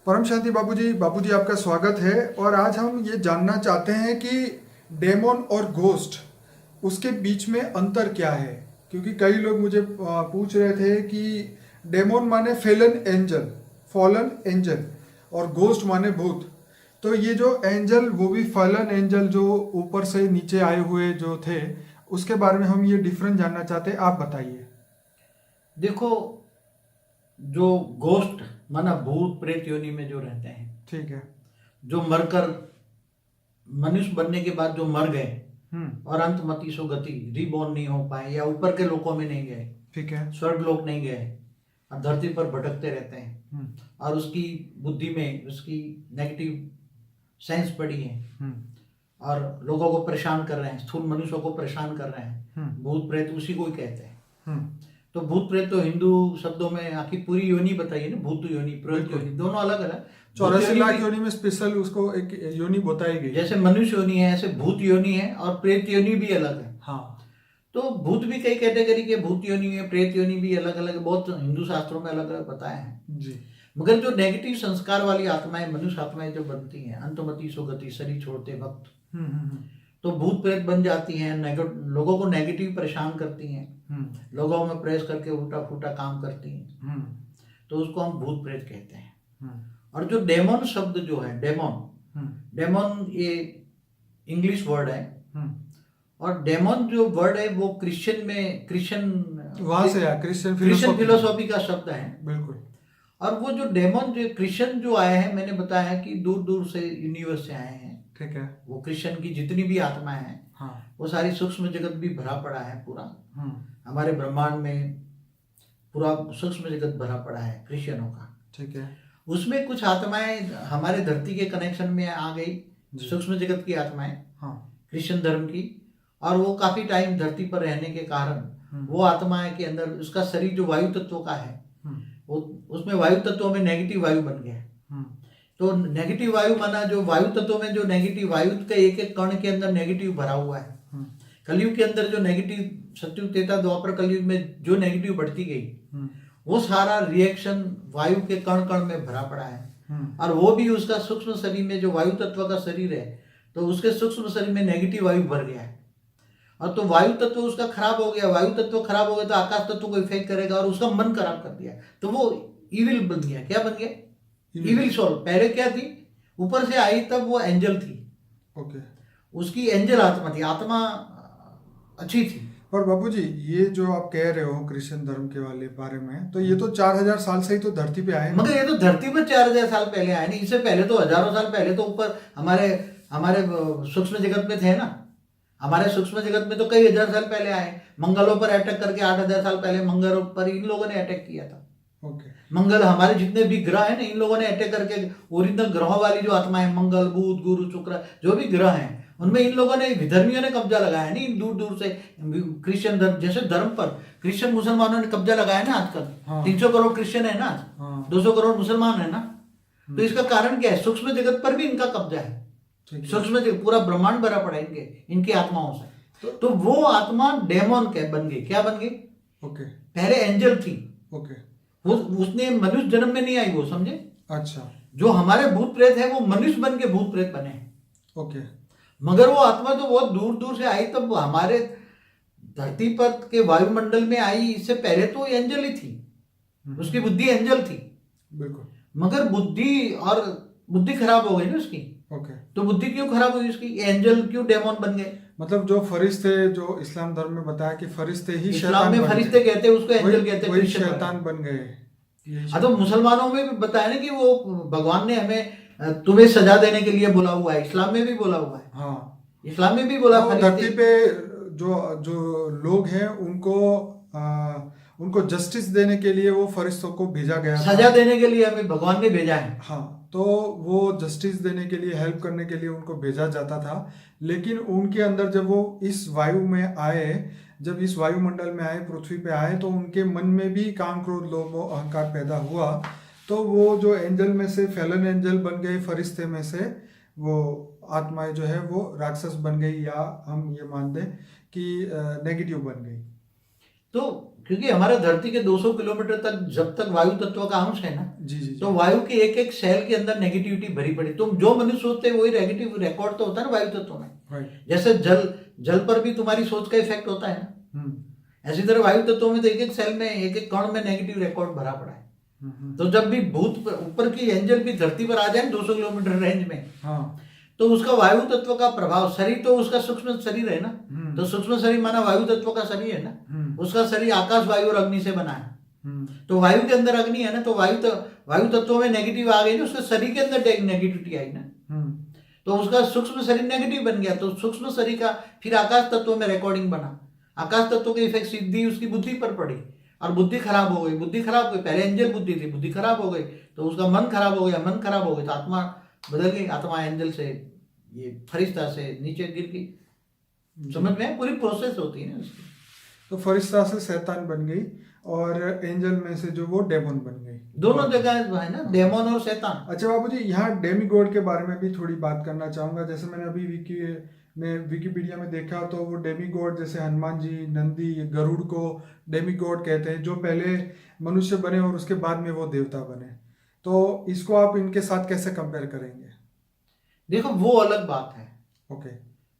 परम शांति बाबूजी आपका स्वागत है। और आज हम ये जानना चाहते हैं कि डेमन और घोस्ट उसके बीच में अंतर क्या है, क्योंकि कई लोग मुझे पूछ रहे थे कि डेमन माने फॉलन एंजल और घोस्ट माने भूत। तो ये जो एंजल, वो भी फॉलन एंजल जो ऊपर से नीचे आए हुए जो थे, उसके बारे में हम ये डिफरेंस जानना चाहते हैं। आप बताइए। देखो, जो गोस्ट माना भूत प्रेत योनि में जो रहते हैं, ठीक है। जो मरकर मनुष्य बनने के बाद जो मर गए और अंत मति सो गति, रीबॉर्न नहीं हो पाए या ऊपर के लोकों में नहीं गए, ठीक है। स्वर्ग लोक नहीं गए और धरती पर भटकते रहते हैं और उसकी बुद्धि में उसकी नेगेटिव सेंस पड़ी है और लोगों को परेशान कर रहे हैं, स्थूल मनुष्यों को परेशान कर रहे हैं। भूत प्रेत उसी को ही कहते हैं। तो भूत प्रेत तो हिंदू शब्दों में आखिर पूरी योनि बताइए ना, भूत योनि प्रेत योनि दोनों अलग अलग। 84 लाख योनि में स्पेशल उसको एक योनि बताई गई। जैसे मनुष्य योनि है ऐसे भूत योनि है और प्रेत योनि भी अलग है। हाँ। तो भूत भी कई कैटेगरी के भूत योनि है, प्रेत योनि भी अलग अलग, बहुत हिंदू शास्त्रों में अलग अलग बताए हैं जी। मगर जो नेगेटिव संस्कार वाली आत्माएं, मनुष्य आत्माएं जो बनती हैं अंतमति सुगति, शरीर छोड़ते वक्त तो भूत प्रेत बन जाती हैं, लोगों को नेगेटिव परेशान करती हैं, लोगों में प्रेस करके उल्टा फूटा काम करती हैं, तो उसको हम भूत प्रेत कहते हैं। और जो डेमन शब्द जो है, डेमन ये इंग्लिश वर्ड है और डेमन जो वर्ड है वो क्रिश्चियन वहां से आया, क्रिश्चियन फिलोसॉफी का शब्द है। बिल्कुल। और वो जो डेमन जो क्रिश्चियन जो आए हैं, मैंने बताया है कि दूर दूर से यूनिवर्स से आए हैं। ठीक है। वो क्रिश्चियन की जितनी भी आत्माएं हैं, हाँ, वो सारी सूक्ष्म जगत भी भरा पड़ा है पूरा। हमारे ब्रह्मांड में पूरा सूक्ष्म जगत भरा पड़ा है क्रिश्चियनों का। ठीक है। उसमें कुछ आत्माएं हमारे धरती के कनेक्शन में आ गई, सूक्ष्म जगत की आत्माएं, हाँ, क्रिश्चियन धर्म की। और वो काफी टाइम धरती पर रहने के कारण वो आत्माएं के अंदर उसका शरीर जो वायु तत्व का है, वो उसमें वायु तत्वों में नेगेटिव वायु बन गया। तो नेगेटिव वायु माना जो वायु तत्व में जो नेगेटिव वायु के एक एक कण के अंदर नेगेटिव भरा हुआ है। कलयुग के अंदर जो नेगेटिव, सतयुग त्रेता द्वापर कलयुग में जो नेगेटिव बढ़ती गई, वो सारा रिएक्शन वायु के कण कण में भरा पड़ा है। और वो भी उसका सूक्ष्म शरीर में जो वायु तत्व का शरीर है, तो उसके सूक्ष्म शरीर में नेगेटिव वायु भर गया है। और तो वायु तत्व उसका खराब हो गया, वायु तत्व खराब हो गया तो आकाश तत्व को इफेक्ट करेगा और उसका मन खराब कर दिया, तो वो इविल बन गया। क्या बन गया? Evil soul. पहले क्या थी? ऊपर से आई तब वो एंजल थी। ओके। उसकी एंजल आत्मा थी, आत्मा अच्छी थी। पर बाबूजी, ये जो आप कह रहे हो क्रिश्चियन धर्म के वाले बारे में, तो ये तो 4000 साल से ही तो धरती पे आए। मगर ये तो धरती पर 4000 साल पहले आए नहीं, इससे पहले तो हजारों साल पहले तो ऊपर हमारे सूक्ष्म जगत में थे ना। हमारे सूक्ष्म जगत में तो कई हजार साल पहले आए। मंगलों पर अटैक करके 8000 साल पहले मंगलों पर इन लोगों ने अटैक किया था। ओके। मंगल, हमारे जितने भी ग्रह हैं ना, इन लोगों ने अटैक करके ओरिजिनल ग्रहों वाली जो आत्मा है, मंगल बुध गुरु शुक्र जो भी ग्रह हैं, उनमें इन लोगों ने, विधर्मियों ने कब्जा लगाया नहीं दूर दूर से। क्रिश्चियन धर्म, जैसे धर्म पर क्रिश्चियन मुसलमानों ने कब्जा लगाया ना आजकल। हाँ। 300 करोड़ क्रिश्चियन है ना, 200 करोड़ मुसलमान है ना। तो इसका कारण क्या है? सूक्ष्म जगत पर भी इनका कब्जा है। सूक्ष्म जगत पूरा ब्रह्मांड भरा पड़ा है इनकी आत्माओं से। तो वो आत्मा डेमन बन गई। क्या बन गई? ओके। पहले एंजल थी। ओके। वो उसने मनुष्य जन्म में नहीं आई, वो समझे। अच्छा। जो हमारे भूत प्रेत है वो मनुष्य बन के भूत प्रेत बने हैं। ओके। मगर वो आत्मा तो बहुत दूर दूर से आई, तब हमारे धरती पर के वायुमंडल में आई। इससे पहले तो एंजल ही थी, उसकी बुद्धि एंजल थी। बिल्कुल। मगर बुद्धि खराब हो गई ना उसकी। ओके। तो बुद्धि क्यों खराब हुई उसकी? एंजल क्यों डेमन बन गए? मतलब जो फरिश्ते, जो इस्लाम धर्म में बताया कि फरिश्ते ही इस्लाम में फरिश्ते कहते हैं उसको, एंजल कहते हैं, वही शैतान बन गए। हाँ, तो मुसलमानों में भी बताया ना कि वो भगवान ने हमें तुम्हें सजा देने के लिए बोला हुआ है। इस्लाम में भी बोला हुआ है। हाँ, इस्लाम में भी बोला। धरती पे जो लोग हैं उनको जस्टिस देने के लिए वो फरिश्तों को भेजा गया, सजा देने के लिए हमें भगवान ने भेजा है। हाँ, तो वो जस्टिस देने के लिए, हेल्प करने के लिए उनको भेजा जाता था। लेकिन उनके अंदर जब वो इस वायु में आए, जब इस वायुमंडल में आए, पृथ्वी पे आए, तो उनके मन में भी काम क्रोध लोभ अहंकार पैदा हुआ। तो वो जो एंजल में से फैलन एंजल बन गए, फरिश्ते में से वो आत्माएं जो है वो राक्षस बन गई, या हम ये मान दें कि नेगेटिव बन गई। तो क्योंकि हमारे धरती के 200 किलोमीटर तक जब तक वायु तत्व का अंश है ना, जी जी तो वायु के एक एक सेल के अंदर नेगेटिविटी भरी पड़ी। तुम जो मनुष्य सोचते हैं वही नेगेटिव रिकॉर्ड तो होता है ना वायु तत्व में। राइट। जैसे जल पर भी तुम्हारी सोच का इफेक्ट होता है ना, ऐसी तरह वायु तत्वों में तो एक एक सेल में एक एक कण में नेगेटिव रिकॉर्ड भरा पड़ा है। तो जब भी भूत ऊपर की एंजल भी धरती पर आ जाए 200 किलोमीटर रेंज में, हाँ, तो उसका वायु तत्व का प्रभाव, शरीर तो उसका सूक्ष्म शरीर है ना, तो सूक्ष्म शरीर माना वायु तत्व का शरीर है ना, उसका शरीर आकाश वायु और अग्नि से बना है। तो वायु के अंदर अग्नि है ना, तो वायु तत्व में नेगेटिव आ गई ना, उसके शरीर के अंदर नेगेटिविटी आई ना, तो उसका सूक्ष्म शरीर नेगेटिव बन गया। तो सूक्ष्म शरीर का फिर आकाश तत्व में रिकॉर्डिंग बना, आकाश तत्व के इफेक्ट सीधी उसकी बुद्धि पर पड़ी और बुद्धि खराब हो गई। बुद्धि खराब हो गई, पहले एंजल बुद्धि थी, बुद्धि खराब हो गई तो उसका मन खराब हो गया, मन खराब हो गई तो आत्मा बदल गई, आत्मा एंजल से ये फरिश्ता से नीचे गिर गई। समझ में पूरी प्रोसेस होती है ना उसकी। तो फरिश्ता से शैतान बन गई और एंजल में से जो वो डेमन बन गई। दोनों जगह है ना, डेमन और शैतान। अच्छा बाबू जी, यहाँ डेमीगॉड के बारे में भी थोड़ी बात करना चाहूंगा। जैसे मैंने अभी विकिपीडिया में देखा तो वो डेमीगॉड जैसे हनुमान जी, नंदी, गरुड़ को डेमीगॉड कहते हैं, जो पहले मनुष्य बने और उसके बाद में वो देवता बने। तो इसको आप इनके साथ कैसे कंपेयर करेंगे? देखो वो अलग बात है। ओके।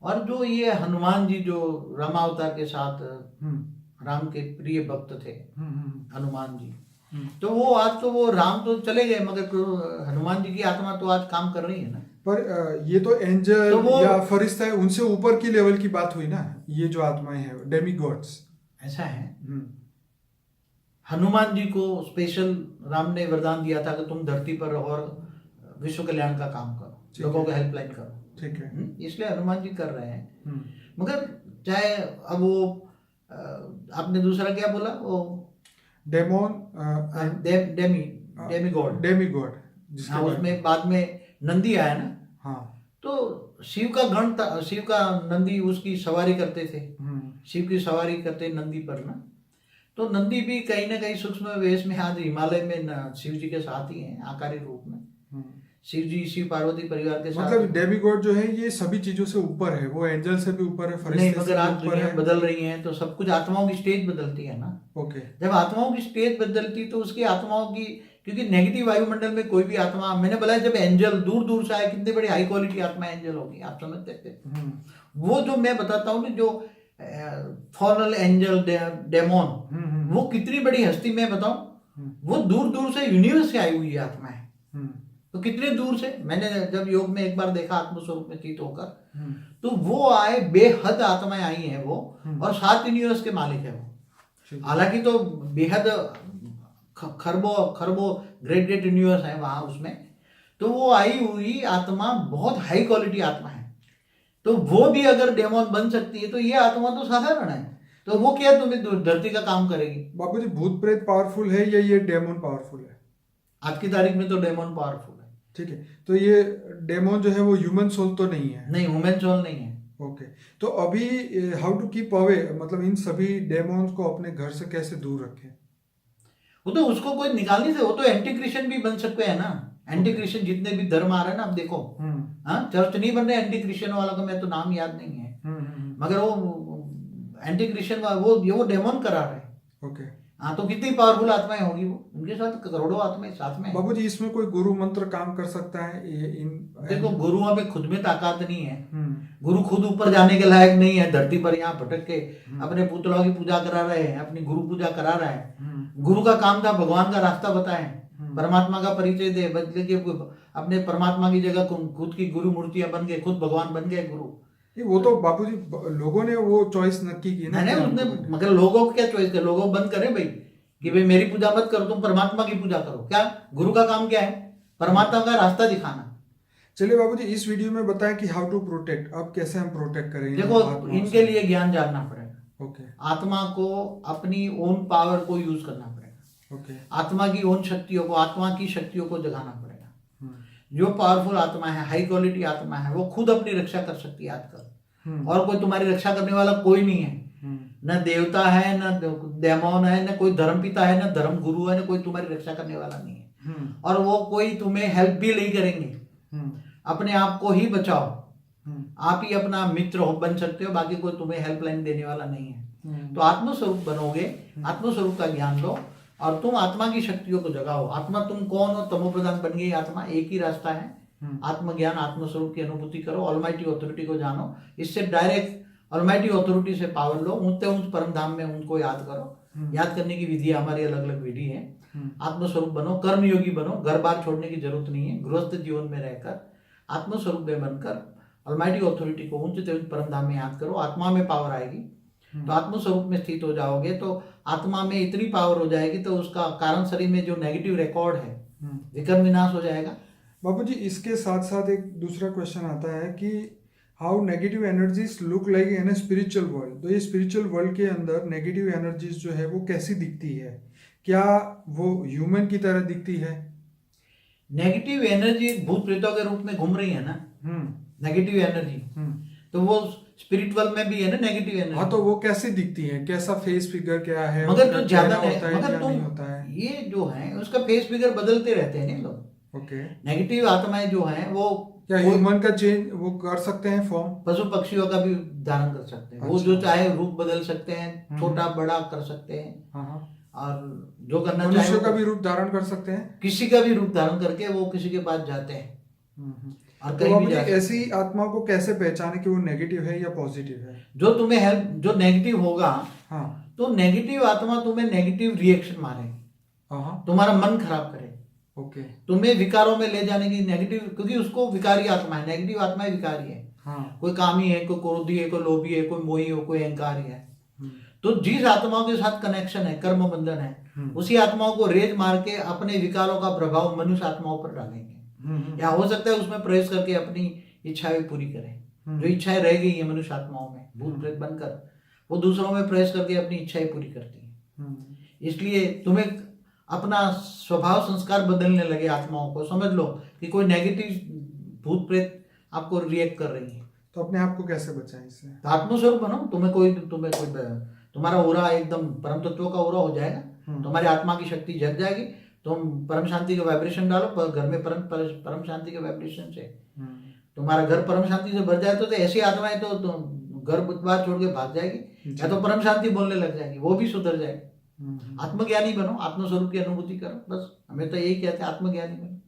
और जो ये हनुमान जी जो रामावतार के साथ राम के प्रिय भक्त थे, हनुमान जी, तो वो आज तो वो राम तो चले गए, मगर हनुमान जी की आत्मा तो आज काम कर रही है ना। पर ये तो एंजल तो या फरिश्ता है, उनसे ऊपर की लेवल की बात हुई ना, ये जो आत्माएं हैं डेमीगॉड्स। ऐसा है। हनुमान जी को स्पेशल राम ने वरदान दिया था कि तुम धरती पर और विश्व कल्याण का काम करो, लोगों का हेल्पलाइन करो। ठीक है, इसलिए हनुमान जी कर रहे हैं। मगर चाहे अब वो आपने दूसरा क्या बोला, वो डेमीगॉड हाँ, उसमें बाद में नंदी आया ना। हाँ, तो शिव का गण था, शिव का नंदी उसकी सवारी करते थे, शिव की सवारी करते नंदी पर ना। तो नंदी भी कहीं ना कहीं सूक्ष्म वेश में आज हिमालय में शिव जी के साथ ही हैं, आकारी रूप में। शिव जी शिव पार्वती परिवार के साथ। मतलब डेमीगॉड जो है ये सभी चीजों से ऊपर है, वो एंजल से भी ऊपर है, फरिश्ते नहीं, मगर आज दुनिया बदल रही है तो सब कुछ, आत्माओं की स्टेज बदलती है ना। ओके। जब आत्माओं की स्टेज बदलती तो उसकी आत्माओं की, क्योंकि नेगेटिव वायुमंडल में कोई भी आत्मा, मैंने बोला जब एंजल दूर दूर से आए, कितनी बड़ी हाई क्वालिटी आत्मा एंजल होगी, आप समझते थे। वो जो मैं बताता हूँ ना, जो फॉर्नल एंजल डेमोन, वो कितनी बड़ी हस्ती मैं बताऊं, वो दूर दूर से यूनिवर्स से आई हुई है आत्मा है। तो कितने दूर से, मैंने जब योग में एक बार देखा आत्मस्वरूप में चित होकर, तो वो आए, बेहद आत्माएं आई हैं वो, और 7 यूनिवर्स के मालिक है वो। हालांकि तो बेहद खरबों ग्रेट ग्रेट यूनिवर्स है वहां उसमें, तो वो आई हुई आत्मा बहुत हाई क्वालिटी आत्मा है। तो वो भी अगर डेमोन बन सकती है तो ये आत्मा तो साधारण है, तो वो क्या तुम्हें धरती का काम करेगी? बाबू जी, भूत प्रेत पावरफुल है या ये डेमोन पावरफुल है? आज की तारीख में तो डेमोन पावरफुल है। ठीक है, तो ये डेमोन जो है वो ह्यूमन सोल तो नहीं है? नहीं, ह्यूमन सोल नहीं है। ओके। तो अभी हाउ टू कीप अवे, मतलब इन सभी डेमोन्स को अपने घर से कैसे दूर रखें? वो तो उसको कोई निकाल नहीं सकता, वो तो एंटी क्रिश्चियन भी बन सकते हैं ना। एंटी क्रिश्चियन जितने भी धर्म आ रहे हैं ना, आप देखो, हाँ, चर्च नहीं बन रहे एंटी क्रिश्चियन वाला का, मैं तो नाम याद नहीं है, मगर वो एंटी क्रिश्चियन वो डेमोन करा रहे। ओके। हाँ, तो कितनी पावरफुल आत्माएं होगी वो, उनके साथ करोड़ों आत्माएं साथ में। बाबू जी, इसमें कोई गुरु मंत्र काम कर सकता है? देखो, गुरुओं में खुद में ताकत नहीं है। गुरु खुद ऊपर जाने के लायक नहीं है, धरती पर यहाँ भटक के अपने पुतलों की पूजा करा रहे हैं, अपनी गुरु पूजा करा रहे हैं। गुरु का काम था भगवान का रास्ता बताएं, परमात्मा का परिचय दे, बदले के अपने परमात्मा की जगह खुद की गुरु मूर्तियां बन गए, खुद भगवान बन गए गुरु। वो तो बापू जी लोगों ने वो चॉइस नक्की की ना। नहीं, मगर लोगों को क्या चॉइस कर, लोगों बंद करे भाई कि भाई मेरी पूजा मत करो, तुम परमात्मा की पूजा करो। क्या गुरु का काम क्या है? परमात्मा का रास्ता दिखाना। चलिए बाबू जी, इस वीडियो में बताएं कि हाउ टू प्रोटेक्ट, अब कैसे हम प्रोटेक्ट करेंगे। देखो, इनके लिए ज्ञान जानना पड़ेगा। ओके। आत्मा को अपनी ओन पावर को यूज करना पड़ेगा। ओके। आत्मा की ओन शक्तियों को, आत्मा की शक्तियों को जगाना पड़ेगा। जो पावरफुल आत्मा है, हाई क्वालिटी आत्मा है, वो खुद अपनी रक्षा कर सकती है आजकल, और कोई तुम्हारी रक्षा करने वाला कोई नहीं है। न देवता है, न डेमोन है, न कोई धर्म पिता है, न धर्म गुरु है, न कोई तुम्हारी रक्षा करने वाला नहीं है। और वो कोई तुम्हें हेल्प भी नहीं करेंगे। अपने आप को ही बचाओ, आप ही अपना मित्र बन सकते हो, बाकी कोई तुम्हें हेल्पलाइन देने वाला नहीं है। तो आत्मस्वरूप बनोगे, आत्मस्वरूप का ज्ञान लो और तुम आत्मा की शक्तियों को जगाओ। आत्मा तुम कौन हो? तमो प्रधान बन गई आत्मा। एक ही रास्ता है, आत्मज्ञान, आत्मस्वरूप की अनुभूति करो, ऑलमाइटी ऑथोरिटी को जानो। इससे डायरेक्ट ऑलमाइटी ऑथोरिटी से पावर लो, ऊंचे ऊंच परम धाम में उनको याद करो। याद करने की विधि हमारी अलग अलग विधि है। आत्मस्वरूप बनो, कर्मयोगी बनो, घर बार छोड़ने की जरूरत नहीं है। गृहस्थ जीवन में रहकर आत्मस्वरूप में बनकर ऑलमाइटी ऑथोरिटी को ऊंच से ऊंच परम धाम में याद करो। आत्मा में पावर आएगी तो आत्मस्वरूप में स्थित हो जाओगे, तो आत्मा में इतनी पावर हो जाएगी तो उसका कारण शरीर में जो नेगेटिव रिकॉर्ड है विकर्म विनाश हो जाएगा। बाबू जी, इसके साथ साथ एक दूसरा क्वेश्चन आता है कि how negative energies look like in a spiritual world. तो ये स्पिरिचुअल वर्ल्ड के अंदर नेगेटिव एनर्जीज जो है वो कैसी दिखती है? क्या वो ह्यूमन की तरह दिखती है? नेगेटिव एनर्जी भूत प्रेतों के रूप में घूम रही है ना, नेगेटिव एनर्जी, तो वो स्पिरिचुअल में भी है ना नेगेटिव एनर्जी। हाँ, तो वो कैसे दिखती है? कैसा फेस फिगर क्या है? मगर जो ज्यादा होता है मगर या तुम नहीं होता है? ये जो है उसका फेस फिगर बदलते रहते हैं ना लोग। ओके। नेगेटिव आत्माएं जो हैं वो क्या ह्यूमन का चेंज वो कर सकते हैं फॉर्म? पशु पक्षियों का भी धारण कर सकते हैं। वो जो चाहे रूप बदल सकते हैं, छोटा बड़ा कर सकते हैं। हाँ। और जो करना चाहे मनुष्य का भी रूप धारण कर सकते हैं। किसी का भी रूप धारण करके वो किसी के पास जाते हैं और तो कहीं बाबू भी जी, जा सकते हैं। ऐसी आत्मा को कैसे पहचाने कि वो नेगेटिव है या पॉजिटिव है? जो तुम्हें हेल्प, जो नेगेटिव होगा हाँ। तो नेगेटिव आत्मा तुम्हें नेगेटिव रिएक्शन मारेगी, हाँ। तुम्हारा मन खराब करेगी, ओके। तुम्हें विकारों में ले जाने की नेगेटिव, क्योंकि उसको विकारी आत्मा है, नेगेटिव आत्मा विकारी है। हाँ। कोई कामी है, कोई क्रोधी है, कोई लोभी है, कोई मोही हो, कोई अहंकारी है। तो जिस आत्माओं के साथ कनेक्शन है, कर्म बंधन है, उसी आत्माओं को रेज मार के अपने विकारों का प्रभाव मनुष्य आत्माओं पर डालेंगे, या हो सकता है उसमें प्रवेश करके अपनी इच्छाएं पूरी करें। जो इच्छाएं रह गई है मनुष्य आत्माओं में भूत प्रेत बनकर, वो दूसरों में प्रवेश करके अपनी इच्छाएं पूरी करती है। इसलिए तुम्हें अपना स्वभाव संस्कार बदलने लगे आत्माओं को। समझ लो कि कोई नेगेटिव भूत प्रेत आपको रिएक्ट कर रही है, तो अपने आप को कैसे बचाएं इससे? तो आत्मस्वरूप बनो। तुम्हारा ओरा एकदम परम तत्व का ओरा हो जाएगा, तुम्हारी आत्मा की शक्ति जग जाएगी, तुम परम शांति का वाइब्रेशन डालो घर में, परम शांति के वाइब्रेशन से तुम्हारा घर परम शांति से भर जाए तो ऐसी आत्माएं तो घर बुधवार छोड़ के भाग जाएगी, या तो परम शांति बोलने लग जाएगी, वो भी सुधर जाएगी। आत्मज्ञानी बनो, आत्मस्वरूप की अनुभूति करो। बस हमें तो यही कहते हैं, आत्मज्ञानी बनो।